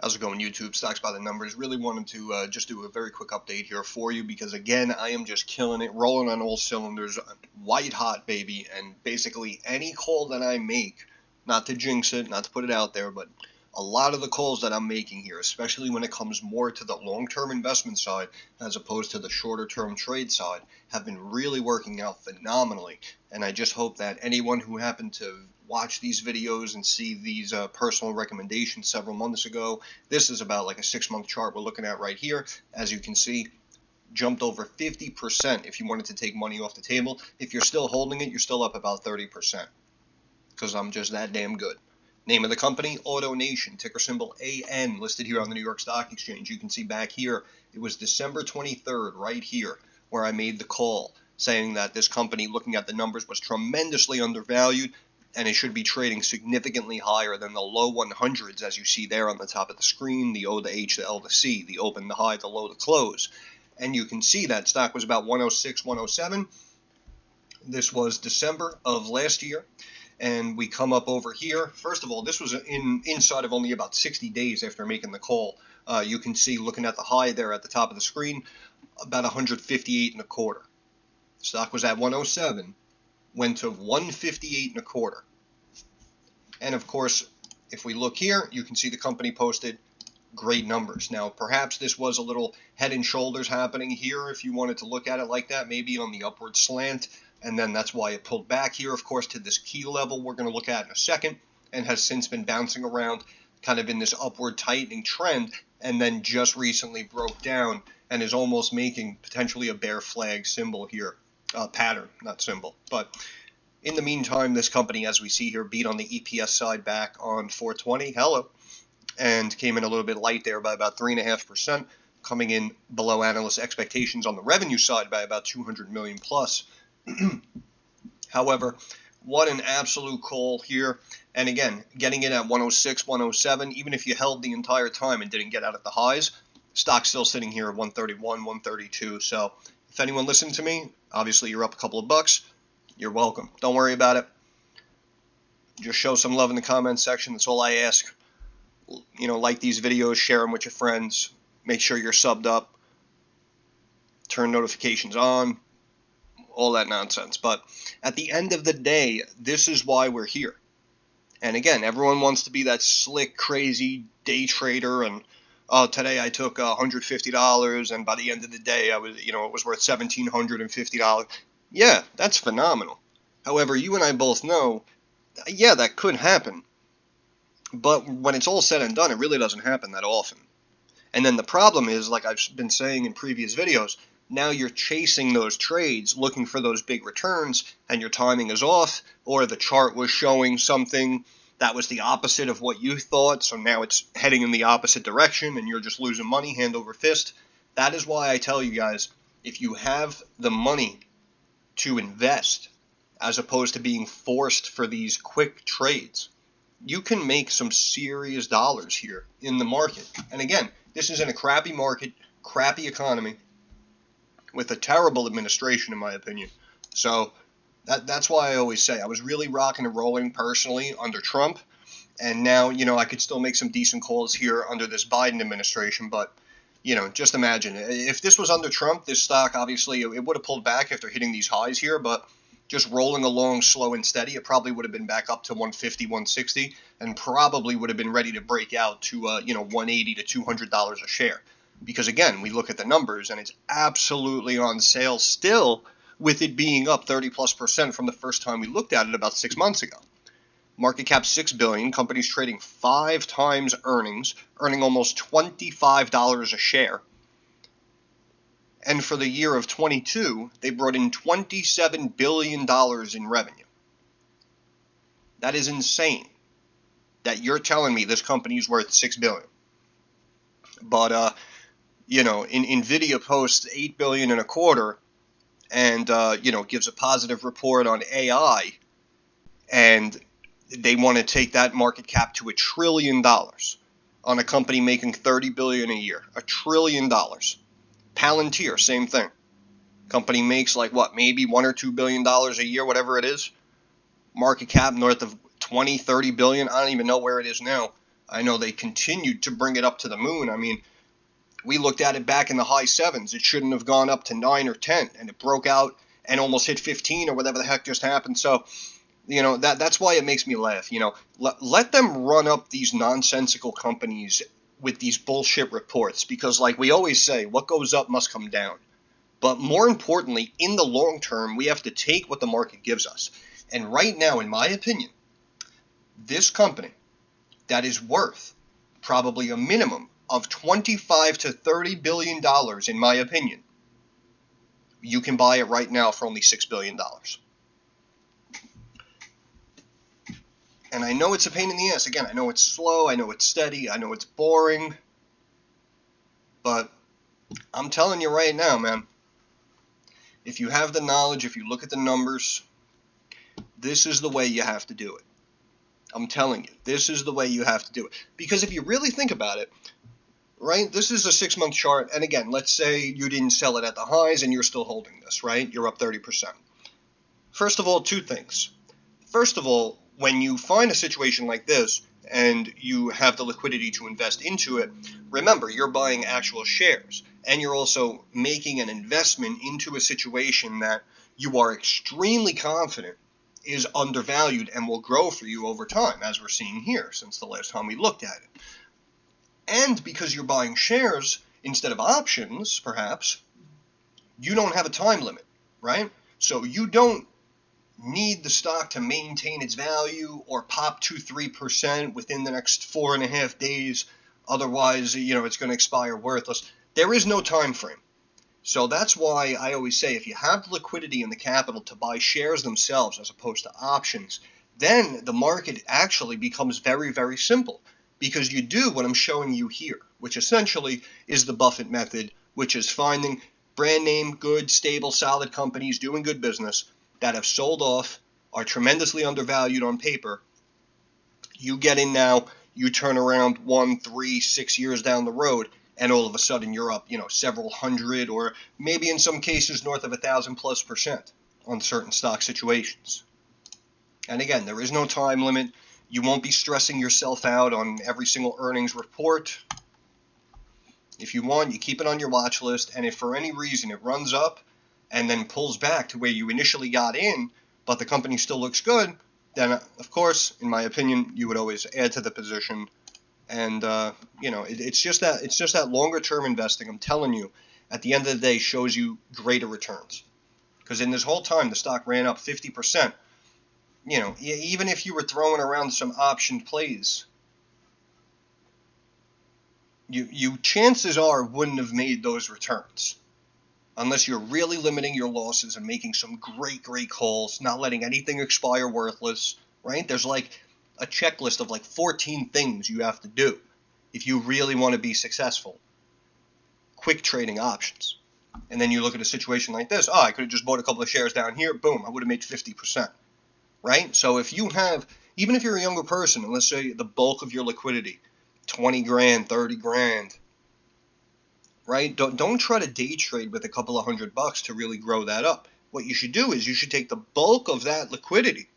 How's it going, YouTube? Stocks by the Numbers. Really wanted to just do a very quick update here for you because, again, I am just killing it, rolling on all cylinders, white hot, baby. And basically any call that I make, not to jinx it, not to put it out there, but a lot of the calls that I'm making here, especially when it comes more to the long-term investment side as opposed to the shorter-term trade side, have been really working out phenomenally. And I just hope that anyone who happened to watch these videos and see these personal recommendations several months ago, this is about like a 6-month chart we're looking at right here. As you can see, jumped over 50% if you wanted to take money off the table. If you're still holding it, you're still up about 30% because I'm just that damn good. Name of the company, AutoNation, ticker symbol AN, listed here on the New York Stock Exchange. You can see back here, it was December 23rd right here where I made the call saying that this company, looking at the numbers, was tremendously undervalued and it should be trading significantly higher than the low 100s, as you see there on the top of the screen, the O, the H, the L, the C, the open, the high, the low, the close. And you can see that stock was about 106, 107. This was December of last year. And we come up over here. First of all, this was inside of only about 60 days after making the call. You can see, looking at the high there at the top of the screen, about 158 and a quarter. Stock was at 107, went to 158 and a quarter. And of course, if we look here, you can see the company posted great numbers. Now, perhaps this was a little head and shoulders happening here if you wanted to look at it like that, maybe on the upward slant. And then that's why it pulled back here, of course, to this key level we're going to look at in a second, and has since been bouncing around kind of in this upward tightening trend, and then just recently broke down and is almost making potentially a bear flag symbol here, pattern, not symbol. But in the meantime, this company, as we see here, beat on the EPS side back on 420, hello, and came in a little bit light there by about 3.5%, coming in below analyst expectations on the revenue side by about 200 million plus. However, what an absolute call here. And again, getting it at 106, 107, even if you held the entire time and didn't get out at the highs, stock's still sitting here at 131, 132. So if anyone listened to me, obviously you're up a couple of bucks. You're welcome. Don't worry about it. Just show some love in the comments section. That's all I ask. You know, like these videos, share them with your friends. Make sure you're subbed up. Turn notifications on. All that nonsense. But at the end of the day, this is why we're here. And again, everyone wants to be that slick, crazy day trader. And today I took $150, and by the end of the day, it was worth $1,750. Yeah, that's phenomenal. However, you and I both know, yeah, that could happen. But when it's all said and done, it really doesn't happen that often. And then the problem is, like I've been saying in previous videos, now you're chasing those trades, looking for those big returns, and your timing is off, or the chart was showing something that was the opposite of what you thought, so now it's heading in the opposite direction, and you're just losing money hand over fist. That is why I tell you guys, if you have the money to invest, as opposed to being forced for these quick trades, you can make some serious dollars here in the market. And again, this is in a crappy market, crappy economy, with a terrible administration, in my opinion. So that's why I always say I was really rocking and rolling personally under Trump, and now, I could still make some decent calls here under this Biden administration. But, just imagine, if this was under Trump, this stock, obviously, it would have pulled back after hitting these highs here, but just rolling along slow and steady, it probably would have been back up to 150, 160, and probably would have been ready to break out to, $180 to $200 a share. Because again, we look at the numbers and it's absolutely on sale still, with it being up 30+% from the first time we looked at it about 6 months ago. Market cap $6 billion, companies trading 5 times earnings, earning almost $25 a share. And for the year of 22, they brought in $27 billion in revenue. That is insane. That you're telling me this company is worth $6 billion. But NVIDIA posts $8 billion and a quarter, and gives a positive report on AI, and they want to take that market cap to $1 trillion on a company making $30 billion a year. $1 trillion. Palantir, same thing. Company makes maybe $1 or $2 billion a year, whatever it is. Market cap north of 20, 30 billion. I don't even know where it is now. I know they continued to bring it up to the moon. I mean, we looked at it back in the high 7s. It shouldn't have gone up to 9 or 10, and it broke out and almost hit 15 or whatever the heck just happened. So, that's why it makes me laugh. Let them run up these nonsensical companies with these bullshit reports, because like we always say, what goes up must come down. But more importantly, in the long term, we have to take what the market gives us. And right now, in my opinion, this company that is worth probably a minimum of $25 to $30 billion, in my opinion, you can buy it right now for only $6 billion. And I know it's a pain in the ass. Again, I know it's slow, I know it's steady, I know it's boring. But I'm telling you right now, man, if you have the knowledge, if you look at the numbers, this is the way you have to do it. I'm telling you, this is the way you have to do it. Because if you really think about it, right, this is a 6-month chart. And again, let's say you didn't sell it at the highs and you're still holding this, right? You're up 30%. First of all, two things. First of all, when you find a situation like this and you have the liquidity to invest into it, remember, you're buying actual shares. And you're also making an investment into a situation that you are extremely confident is undervalued and will grow for you over time, as we're seeing here since the last time we looked at it. And because you're buying shares instead of options, perhaps, you don't have a time limit, right? So you don't need the stock to maintain its value or pop 2-3% within the next 4.5 days. Otherwise, it's going to expire worthless. There is no time frame. So that's why I always say, if you have the liquidity and the capital to buy shares themselves as opposed to options, then the market actually becomes very, very simple, because you do what I'm showing you here, which essentially is the Buffett method, which is finding brand name, good, stable, solid companies doing good business that have sold off, are tremendously undervalued on paper. You get in now, you turn around 1, 3, 6 years down the road, and all of a sudden you're up, several hundred, or maybe in some cases north of 1,000+% on certain stock situations. And again, there is no time limit. You won't be stressing yourself out on every single earnings report. If you want, you keep it on your watch list, and if for any reason it runs up and then pulls back to where you initially got in, but the company still looks good, then of course, in my opinion, you would always add to the position. And it's just that longer term investing, I'm telling you, at the end of the day, shows you greater returns. Because in this whole time, the stock ran up 50%. Even if you were throwing around some option plays, you chances are wouldn't have made those returns. Unless you're really limiting your losses and making some great calls, not letting anything expire worthless, right? There's like a checklist of like 14 things you have to do if you really want to be successful. Quick trading options. And then you look at a situation like this, I could have just bought a couple of shares down here, boom, I would have made 50%, right? So if you have, even if you're a younger person, and let's say the bulk of your liquidity, 20 grand, 30 grand, right? Don't try to day trade with a couple of $100 to really grow that up. What you should do is you should take the bulk of that liquidity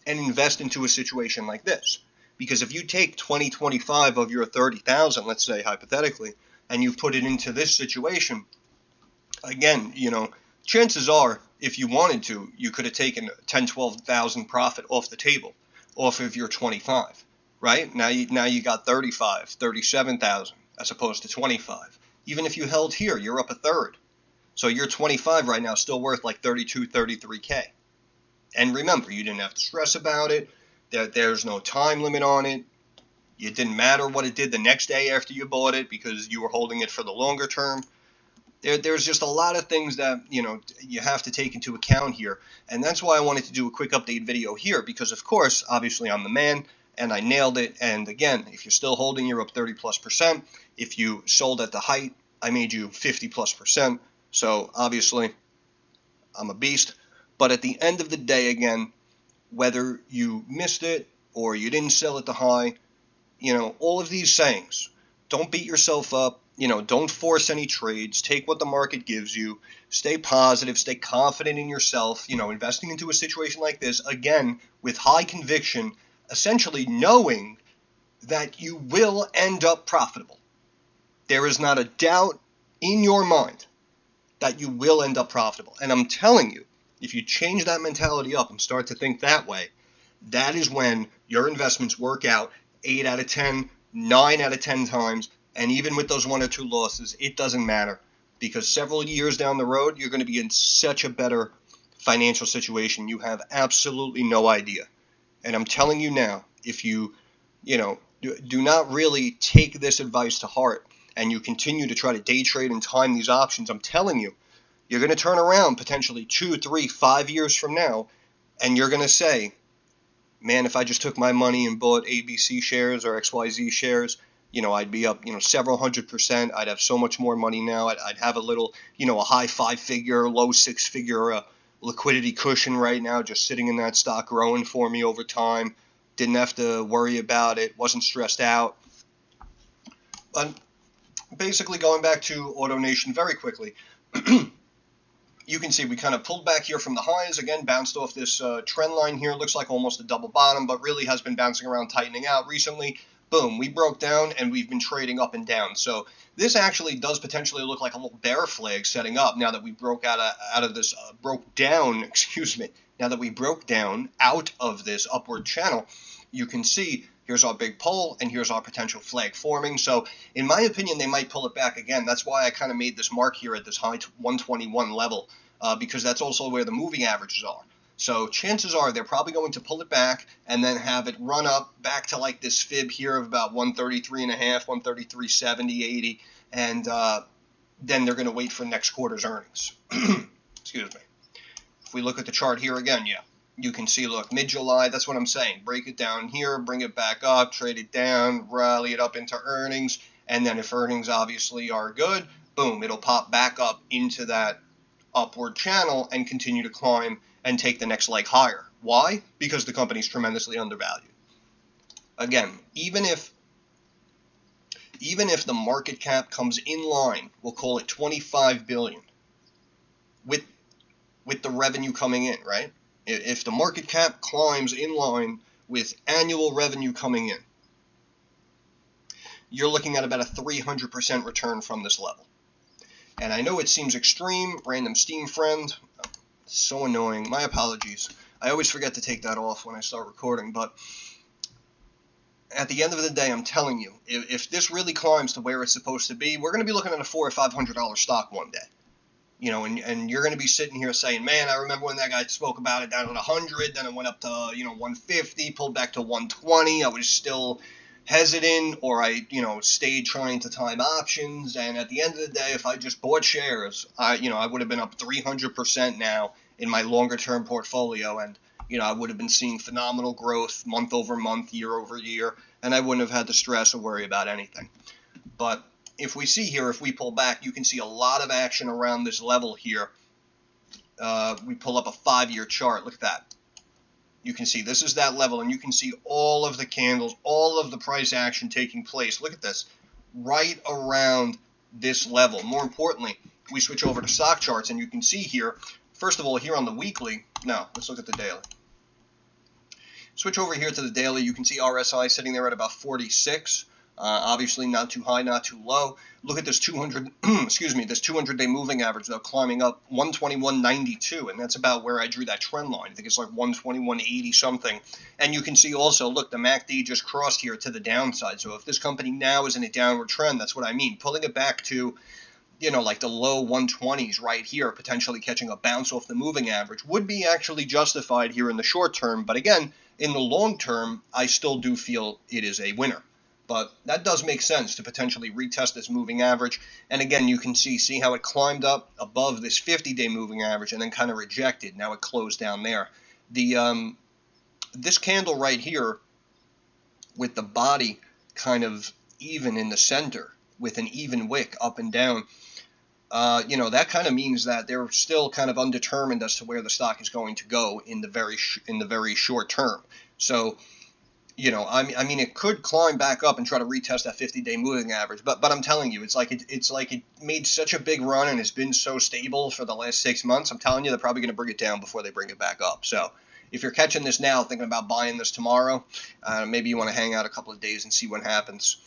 and invest into a situation like this. Because if you take 25 of your 30,000, let's say hypothetically, and you put it into this situation, again, chances are, if you wanted to, you could have taken 10, 12,000 profit off the table, off of your 25, right? Now you got 35, 37,000 as opposed to 25. Even if you held here, you're up a third. So your 25 right now is still worth like 32, 33K. And remember, you didn't have to stress about it. There's no time limit on it. It didn't matter what it did the next day after you bought it because you were holding it for the longer term. There's just a lot of things that you have to take into account here. And that's why I wanted to do a quick update video here, because of course, obviously I'm the man and I nailed it. And again, if you're still holding, you're up 30+%. If you sold at the height, I made you 50+%. So obviously I'm a beast. But at the end of the day, again, whether you missed it or you didn't sell at the high, all of these sayings, don't beat yourself up. Don't force any trades. Take what the market gives you. Stay positive. Stay confident in yourself. Investing into a situation like this, again, with high conviction, essentially knowing that you will end up profitable. There is not a doubt in your mind that you will end up profitable. And I'm telling you, if you change that mentality up and start to think that way, that is when your investments work out 8 out of 10, 9 out of 10 times, and even with those 1 or 2 losses, it doesn't matter, because several years down the road, you're going to be in such a better financial situation. You have absolutely no idea. And I'm telling you now, if you do not really take this advice to heart and you continue to try to day trade and time these options, I'm telling you, you're going to turn around potentially 2, 3, 5 years from now, and you're going to say, man, if I just took my money and bought ABC shares or XYZ shares, I'd be up, several 100%. I'd have so much more money now. I'd have a little, a high 5-figure, low 6-figure liquidity cushion right now, just sitting in that stock, growing for me over time. Didn't have to worry about it. Wasn't stressed out. But basically, going back to AutoNation very quickly, you can see we kind of pulled back here from the highs. Again, bounced off this trend line here. Looks like almost a double bottom, but really has been bouncing around, tightening out recently. Boom, we broke down, and we've been trading up and down. So this actually does potentially look like a little bear flag setting up now that we broke out of this, now that we broke down out of this upward channel. You can see here's our big pull, and here's our potential flag forming. So in my opinion, they might pull it back again. That's why I kind of made this mark here at this high 121 level, because that's also where the moving averages are. So chances are they're probably going to pull it back and then have it run up back to like this fib here of about 133.5, 133.70, 80, and then they're going to wait for next quarter's earnings. Excuse me. If we look at the chart here again, yeah, you can see, look, mid-July, that's what I'm saying. Break it down here, bring it back up, trade it down, rally it up into earnings, and then if earnings obviously are good, boom, it'll pop back up into that upward channel and continue to climb and take the next leg higher. Why? Because the company's tremendously undervalued. Again, even if the market cap comes in line, we'll call it 25 billion, with the revenue coming in, right? If the market cap climbs in line with annual revenue coming in, you're looking at about a 300% return from this level. And I know it seems extreme, random Steam friend, so annoying, my apologies. I always forget to take that off when I start recording, but at the end of the day, I'm telling you, if this really climbs to where it's supposed to be, we're going to be looking at a $400 or $500 stock one day. And you're going to be sitting here saying, man, I remember when that guy spoke about it down at 100, then it went up to, 150, pulled back to 120. I was still hesitant, or I, stayed trying to time options. And at the end of the day, if I just bought shares, I would have been up 300% now in my longer term portfolio. And, I would have been seeing phenomenal growth month over month, year over year, and I wouldn't have had to stress or worry about anything. But if we see here, if we pull back, you can see a lot of action around this level here. We pull up a 5-year chart. Look at that. You can see this is that level, and you can see all of the candles, all of the price action taking place. Look at this, right around this level. More importantly, we switch over to stock charts, and you can see here, first of all, here on the weekly, no, let's look at the daily. Switch over here to the daily, you can see RSI sitting there at about 46. Obviously not too high, not too low. Look at this 200, this 200-day moving average, though, climbing up 121.92, and that's about where I drew that trend line. I think it's like 121.80 something. And you can see also, look, the MACD just crossed here to the downside. So if this company now is in a downward trend, that's what I mean. Pulling it back to, like the low 120s right here, potentially catching a bounce off the moving average, would be actually justified here in the short term. But again, in the long term, I still do feel it is a winner. But that does make sense to potentially retest this moving average. And again, you can see how it climbed up above this 50-day moving average and then kind of rejected. Now it closed down there. This candle right here with the body kind of even in the center with an even wick up and down, that kind of means that they're still kind of undetermined as to where the stock is going to go in the very short term. So, I mean, it could climb back up and try to retest that 50-day moving average, but I'm telling you, it's like it made such a big run and has been so stable for the last 6 months. I'm telling you, they're probably going to bring it down before they bring it back up. So if you're catching this now, thinking about buying this tomorrow, maybe you want to hang out a couple of days and see what happens.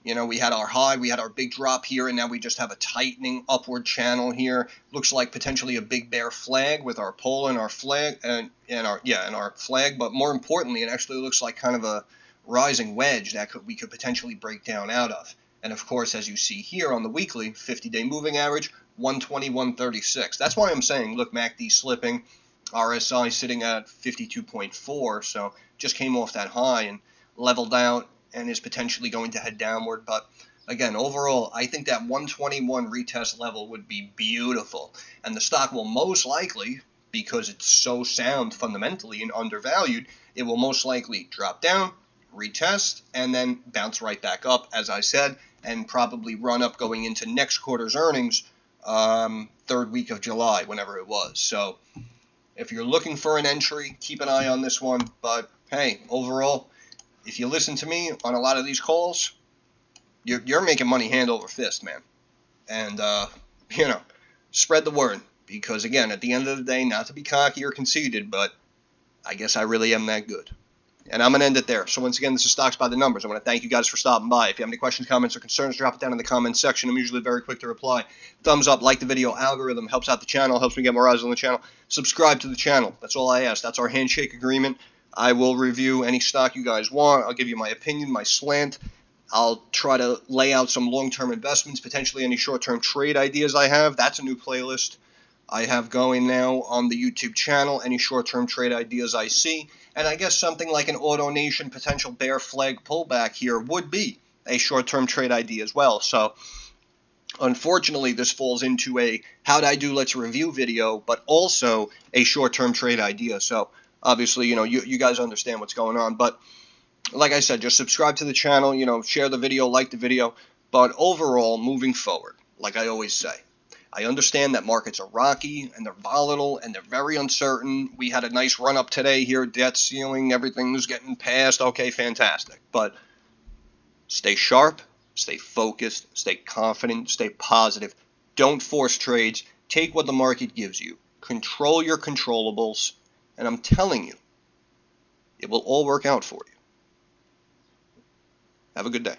We had our high, we had our big drop here, and now we just have a tightening upward channel here. Looks like potentially a big bear flag with our pole and our flag, and our flag. But more importantly, it actually looks like kind of a rising wedge that we could potentially break down out of. And of course, as you see here on the weekly 50-day moving average, 120, 136. That's why I'm saying, look, MACD slipping, RSI sitting at 52.4, so just came off that high and leveled out and is potentially going to head downward. But again, overall, I think that 121 retest level would be beautiful. And the stock will most likely, because it's so sound fundamentally and undervalued, it will most likely drop down, retest, and then bounce right back up, as I said, and probably run up going into next quarter's earnings, third week of July, whenever it was. So if you're looking for an entry, keep an eye on this one. But hey, overall, if you listen to me on a lot of these calls, you're making money hand over fist, man. And, spread the word. Because, again, at the end of the day, not to be cocky or conceited, but I guess I really am that good. And I'm going to end it there. So once again, this is Stocks by the Numbers. I want to thank you guys for stopping by. If you have any questions, comments, or concerns, drop it down in the comments section. I'm usually very quick to reply. Thumbs up, like the video, algorithm, helps out the channel, helps me get more eyes on the channel. Subscribe to the channel. That's all I ask. That's our handshake agreement. I will review any stock you guys want. I'll give you my opinion, my slant. I'll try to lay out some long-term investments, potentially any short-term trade ideas I have. That's a new playlist I have going now on the YouTube channel, any short-term trade ideas I see. And I guess something like an AutoNation potential bear flag pullback here would be a short-term trade idea as well. So unfortunately, this falls into a how'd I do let's review video, but also a short-term trade idea. So obviously, you guys understand what's going on. But like I said, just subscribe to the channel, share the video, like the video. But overall, moving forward, like I always say, I understand that markets are rocky and they're volatile and they're very uncertain. We had a nice run up today here, debt ceiling, everything's getting passed. Okay, fantastic. But stay sharp, stay focused, stay confident, stay positive. Don't force trades. Take what the market gives you. Control your controllables. And I'm telling you, it will all work out for you. Have a good day.